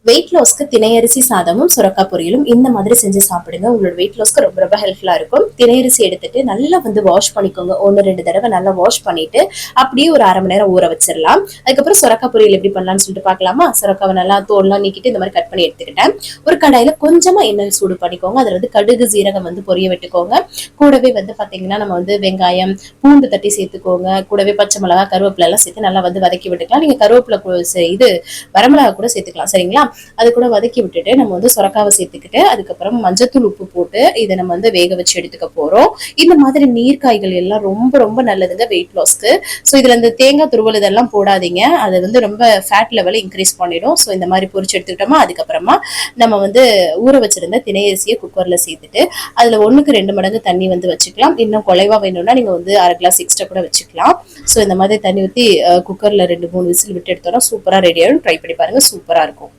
Wait லாஸ்க்கு திணையரிசி சாதமும் சுரக்காய் பொரியலும் இந்த மாதிரி செஞ்சு சாப்பிடுங்க. உங்களோட வெயிட் லாஸ்க்கு ரொம்ப ரொம்ப ஹெல்ப்ஃபுல்லா இருக்கும். திணையரிசி எடுத்துட்டு நல்லா வாஷ் பண்ணிக்கோங்க. 1-2 தடவை நல்லா வாஷ் பண்ணிட்டு அப்படியே ஒரு 1/2 மணி நேரம் ஊற வச்சிடலாம். அதுக்கப்புறம் சுரக்காய் பொரியல் எப்படி பண்ணலாம்னு சொல்லிட்டு பார்க்கலாமா? சுரக்காவை நல்லா தோல்லாம் நீக்கிட்டு இந்த மாதிரி கட் பண்ணி எடுத்துக்கிட்டேன். ஒரு கடாயில கொஞ்சமா எண்ணெய் சூடு பண்ணிக்கோங்க. அதுல கடுகு சீரகம் பொரிய விட்டுக்கோங்க. கூடவே பாத்தீங்கன்னா நம்ம வெங்காயம் பூண்டு தட்டி சேர்த்துக்கோங்க. கூடவே பச்சை மிளகாய் கருவேப்பிலை எல்லாம் சேர்த்து நல்லா வதக்கி விட்டுக்கலாம். நீங்க கருவேப்பிலை இது வரமிளகா கூட சேர்த்துக்கலாம். சரிங்களா? அது கூட வதக்கி விட்டுட்டு நம்ம சுரக்காவை சேர்த்துக்கிட்டு அதுக்கப்புறம் மஞ்சத்தூள் உப்பு போட்டு இதை நம்ம வேக வச்சு எடுத்துக்க போறோம். இந்த மாதிரி நீர்க்காய்கள் எல்லாம் ரொம்ப ரொம்ப நல்லதுங்க வெயிட் லாஸ்க்கு. ஸோ இதுல இந்த தேங்காய் துருவல் இதெல்லாம் போடாதீங்க. அது ரொம்ப ஃபேட் லெவலை இன்க்ரீஸ் பண்ணிடும். ஸோ இந்த மாதிரி பொரிச்சு எடுத்துக்கிட்டோமா அதுக்கப்புறமா நம்ம ஊற வச்சிருந்த திணையரிசியை குக்கர்ல சேர்த்துட்டு அதுல 1க்கு 2 மடங்கு தண்ணி வச்சுக்கலாம். இன்னும் குறைவா வேணும்னா நீங்க 1/2 கிளாஸ் எக்ஸ்ட்ரா கூட வச்சுக்கலாம். ஸோ இந்த மாதிரி தண்ணி ஊற்றி குக்கர்ல 2-3 விசில் விட்டு எடுத்தோம்னா சூப்பரா ரெடி ஆயிடும். ட்ரை பண்ணி பாருங்க, சூப்பரா இருக்கும்.